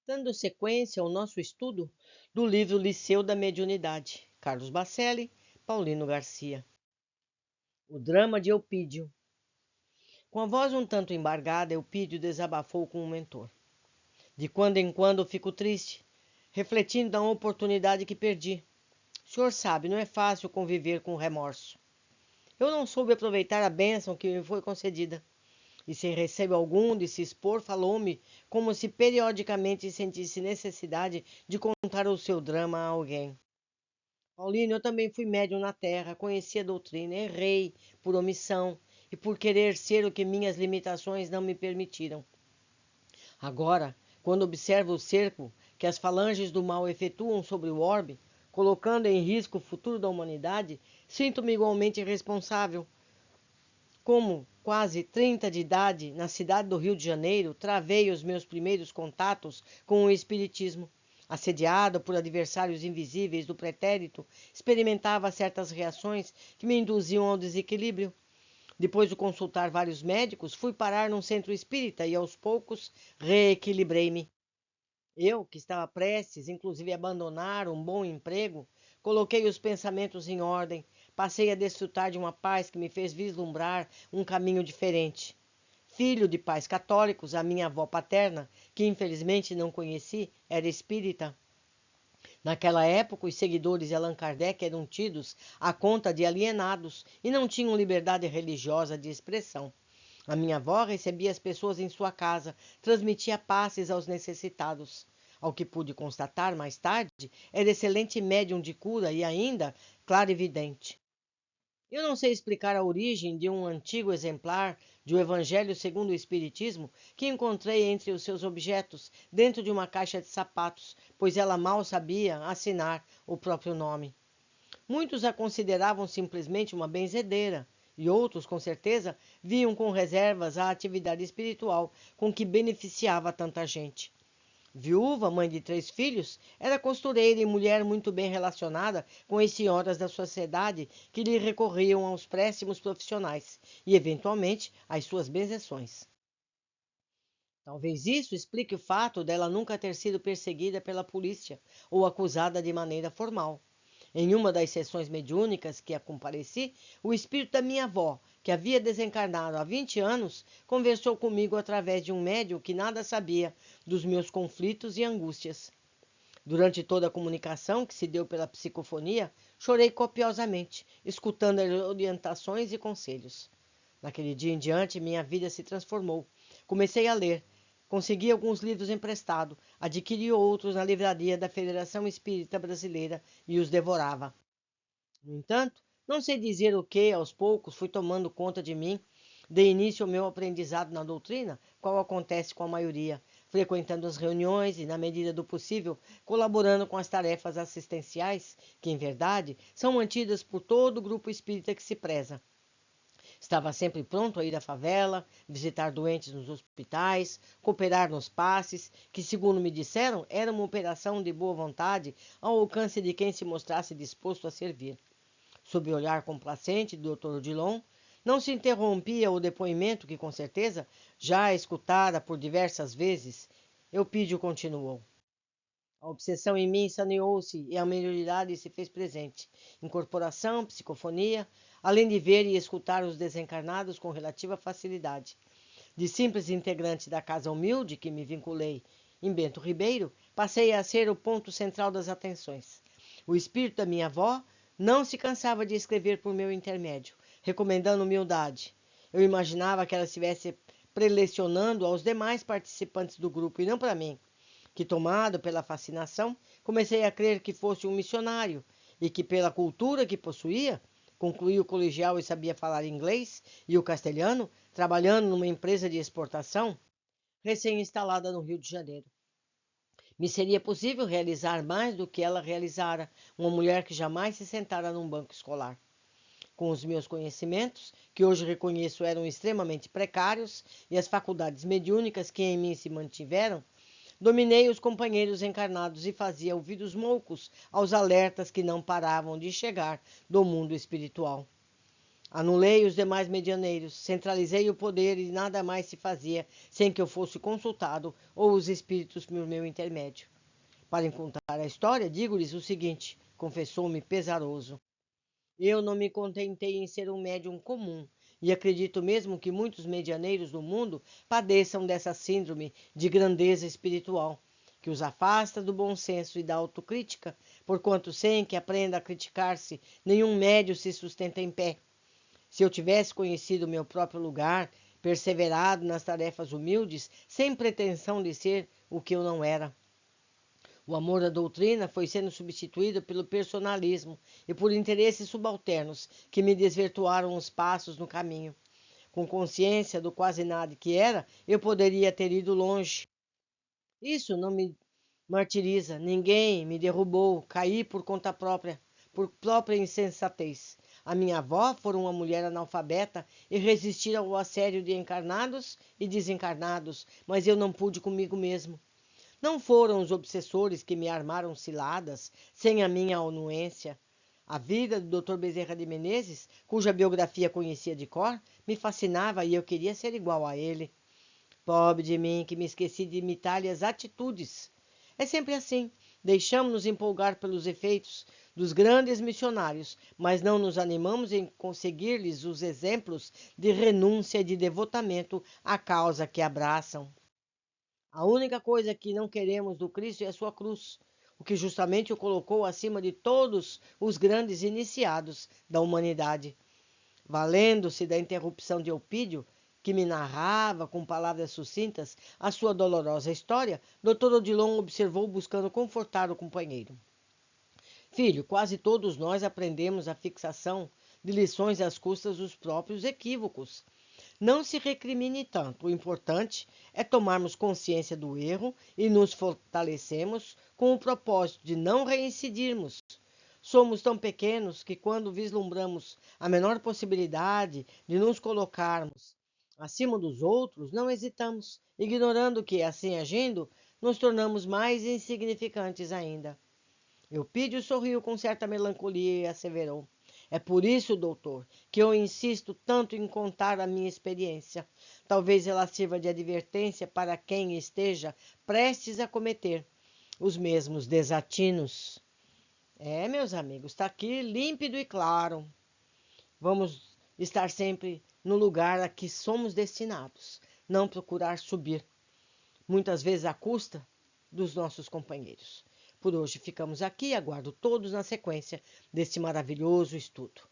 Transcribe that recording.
Dando sequência ao nosso estudo do livro Liceu da Mediunidade, Carlos Bacelli, Paulino Garcia. O drama de Eupídio. Com a voz um tanto embargada, Eupídio desabafou com o mentor. De quando em quando fico triste, refletindo na oportunidade que perdi. O senhor sabe, não é fácil conviver com remorso. Eu não soube aproveitar a bênção que me foi concedida. E sem receio algum de se expor, falou-me como se periodicamente sentisse necessidade de contar o seu drama a alguém. Paulino, eu também fui médium na Terra, conheci a doutrina, errei por omissão e por querer ser o que minhas limitações não me permitiram. Agora, quando observo o cerco que as falanges do mal efetuam sobre o orbe, colocando em risco o futuro da humanidade, sinto-me igualmente responsável. Como quase 30 de idade, na cidade do Rio de Janeiro, travei os meus primeiros contatos com o Espiritismo. Assediado por adversários invisíveis do pretérito, experimentava certas reações que me induziam ao desequilíbrio. Depois de consultar vários médicos, fui parar num centro espírita e, aos poucos, reequilibrei-me. Eu, que estava prestes, inclusive, a abandonar um bom emprego, coloquei os pensamentos em ordem, passei a desfrutar de uma paz que me fez vislumbrar um caminho diferente. Filho de pais católicos, a minha avó paterna, que infelizmente não conheci, era espírita. Naquela época, os seguidores de Allan Kardec eram tidos à conta de alienados e não tinham liberdade religiosa de expressão. A minha avó recebia as pessoas em sua casa, transmitia passes aos necessitados. Ao que pude constatar mais tarde, era excelente médium de cura e ainda clarividente. Eu não sei explicar a origem de um antigo exemplar de O Evangelho segundo o Espiritismo que encontrei entre os seus objetos dentro de uma caixa de sapatos, pois ela mal sabia assinar o próprio nome. Muitos a consideravam simplesmente uma benzedeira, e outros, com certeza, viam com reservas a atividade espiritual com que beneficiava tanta gente. Viúva, mãe de 3 filhos, era costureira e mulher muito bem relacionada com as senhoras da sociedade que lhe recorriam aos préstimos profissionais e, eventualmente, às suas benzeções. Talvez isso explique o fato dela nunca ter sido perseguida pela polícia ou acusada de maneira formal. Em uma das sessões mediúnicas que a compareci, o espírito da minha avó, que havia desencarnado há 20 anos, conversou comigo através de um médium que nada sabia dos meus conflitos e angústias. Durante toda a comunicação que se deu pela psicofonia, chorei copiosamente, escutando as orientações e conselhos. Naquele dia em diante, minha vida se transformou. Comecei a ler, consegui alguns livros emprestados, adquiri outros na livraria da Federação Espírita Brasileira e os devorava. No entanto, não sei dizer o que, aos poucos, fui tomando conta de mim. Dei início ao meu aprendizado na doutrina, qual acontece com a maioria, frequentando as reuniões e, na medida do possível, colaborando com as tarefas assistenciais, que, em verdade, são mantidas por todo o grupo espírita que se preza. Estava sempre pronto a ir à favela, visitar doentes nos hospitais, cooperar nos passes, que, segundo me disseram, era uma operação de boa vontade ao alcance de quem se mostrasse disposto a servir. Sob o olhar complacente do Dr. Odilon, não se interrompia o depoimento que, com certeza, já escutara por diversas vezes. Eupídio continuou. A obsessão em mim saneou-se e a melhoridade se fez presente. Incorporação, psicofonia, além de ver e escutar os desencarnados com relativa facilidade. De simples integrante da casa humilde que me vinculei em Bento Ribeiro, passei a ser o ponto central das atenções. O espírito da minha avó não se cansava de escrever por meu intermédio, recomendando humildade. Eu imaginava que ela estivesse prelecionando aos demais participantes do grupo e não para mim, que, tomado pela fascinação, comecei a crer que fosse um missionário e que, pela cultura que possuía, concluí o colegial e sabia falar inglês e o castelhano, trabalhando numa empresa de exportação recém-instalada no Rio de Janeiro. Me seria possível realizar mais do que ela realizara, uma mulher que jamais se sentara num banco escolar. Com os meus conhecimentos, que hoje reconheço eram extremamente precários, e as faculdades mediúnicas que em mim se mantiveram, dominei os companheiros encarnados e fazia ouvidos moucos aos alertas que não paravam de chegar do mundo espiritual. Anulei os demais medianeiros, centralizei o poder e nada mais se fazia sem que eu fosse consultado ou os espíritos por meu intermédio. Para contar a história, digo-lhes o seguinte, confessou-me pesaroso. Eu não me contentei em ser um médium comum, e acredito mesmo que muitos medianeiros do mundo padeçam dessa síndrome de grandeza espiritual, que os afasta do bom senso e da autocrítica, porquanto sem que aprenda a criticar-se, nenhum médium se sustenta em pé. Se eu tivesse conhecido meu próprio lugar, perseverado nas tarefas humildes, sem pretensão de ser o que eu não era. O amor à doutrina foi sendo substituído pelo personalismo e por interesses subalternos que me desvirtuaram os passos no caminho. Com consciência do quase nada que era, eu poderia ter ido longe. Isso não me martiriza. Ninguém me derrubou, caí por própria insensatez. A minha avó foi uma mulher analfabeta e resistir ao assédio de encarnados e desencarnados, mas eu não pude comigo mesmo. Não foram os obsessores que me armaram ciladas sem a minha anuência. A vida do Dr. Bezerra de Menezes, cuja biografia conhecia de cor, me fascinava e eu queria ser igual a ele. Pobre de mim, que me esqueci de imitar-lhe as atitudes. É sempre assim. Deixamos-nos empolgar pelos efeitos dos grandes missionários, mas não nos animamos em conseguir-lhes os exemplos de renúncia e de devotamento à causa que abraçam. A única coisa que não queremos do Cristo é a sua cruz, o que justamente o colocou acima de todos os grandes iniciados da humanidade. Valendo-se da interrupção de Eupídio, que me narrava com palavras sucintas a sua dolorosa história, Dr. Odilon observou buscando confortar o companheiro. Filho, quase todos nós aprendemos a fixação de lições às custas dos próprios equívocos. Não se recrimine tanto. O importante é tomarmos consciência do erro e nos fortalecemos com o propósito de não reincidirmos. Somos tão pequenos que, quando vislumbramos a menor possibilidade de nos colocarmos acima dos outros, não hesitamos, ignorando que, assim agindo, nos tornamos mais insignificantes ainda. Eupídio sorriu com certa melancolia e asseverou: É por isso, doutor, que eu insisto tanto em contar a minha experiência. Talvez ela sirva de advertência para quem esteja prestes a cometer os mesmos desatinos. Meus amigos, está aqui límpido e claro. Vamos estar sempre no lugar a que somos destinados, não procurar subir, muitas vezes à custa dos nossos companheiros. Por hoje ficamos aqui, aguardo todos na sequência deste maravilhoso estudo.